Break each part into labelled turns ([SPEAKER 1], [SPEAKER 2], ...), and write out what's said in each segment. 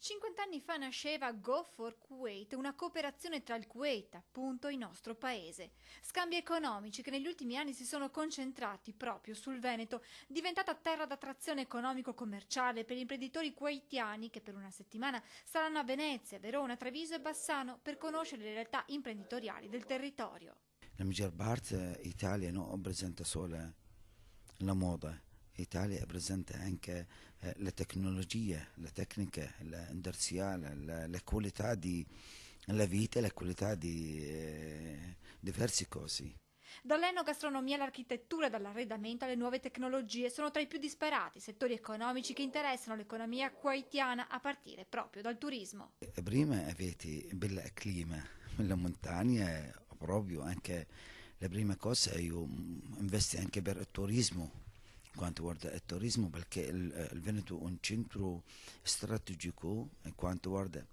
[SPEAKER 1] 50 anni fa nasceva Go for Kuwait, una cooperazione tra il Kuwait, appunto, e il nostro paese. Scambi economici che negli ultimi anni si sono concentrati proprio sul Veneto, diventata terra d'attrazione economico-commerciale per gli imprenditori kuwaitiani che per una settimana saranno a Venezia, Verona, Treviso e Bassano per conoscere le realtà imprenditoriali del territorio.
[SPEAKER 2] La maggior parte Italia non presenta solo la moda, Italia è presente anche le tecnologie, le tecniche, l'industriale, la qualità di la vita, la qualità di diverse cose.
[SPEAKER 1] Dall'enogastronomia all'architettura e dall'arredamento alle nuove tecnologie sono tra i più disparati settori economici che interessano l'economia kuwaitiana a partire proprio dal turismo.
[SPEAKER 2] Prima avete bel clima, la montagna, proprio anche la prima cosa io investo anche per il turismo. Quanto riguarda il turismo, perché il Veneto è un centro strategico e quanto riguarda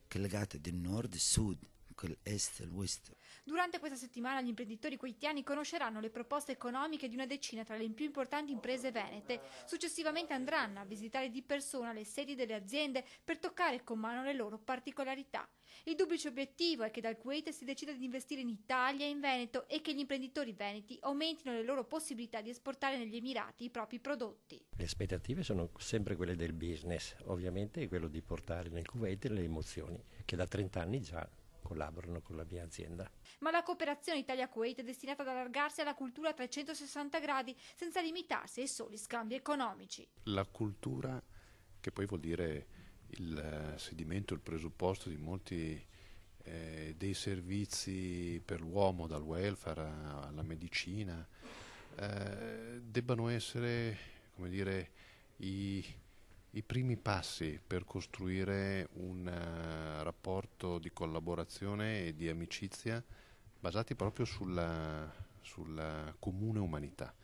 [SPEAKER 2] che è legato del nord al sud, dall'est all'ouest.
[SPEAKER 1] Durante questa settimana gli imprenditori kuwaitiani conosceranno le proposte economiche di una decina tra le più importanti imprese venete. Successivamente andranno a visitare di persona le sedi delle aziende per toccare con mano le loro particolarità. Il duplice obiettivo è che dal Kuwait si decida di investire in Italia e in Veneto e che gli imprenditori veneti aumentino le loro possibilità di esportare negli Emirati i propri prodotti.
[SPEAKER 3] Le aspettative sono sempre quelle del business, ovviamente è quello di portare nel Kuwait le emozioni, che da 30 anni già collaborano con la mia azienda.
[SPEAKER 1] Ma la cooperazione Italia-Kuwait è destinata ad allargarsi alla cultura a 360 gradi senza limitarsi ai soli scambi economici.
[SPEAKER 4] La cultura, che poi vuol dire il sedimento, il presupposto di molti dei servizi per l'uomo, dal welfare alla medicina, debbano essere, come dire, i primi passi per costruire un rapporto di collaborazione e di amicizia basati proprio sulla comune umanità.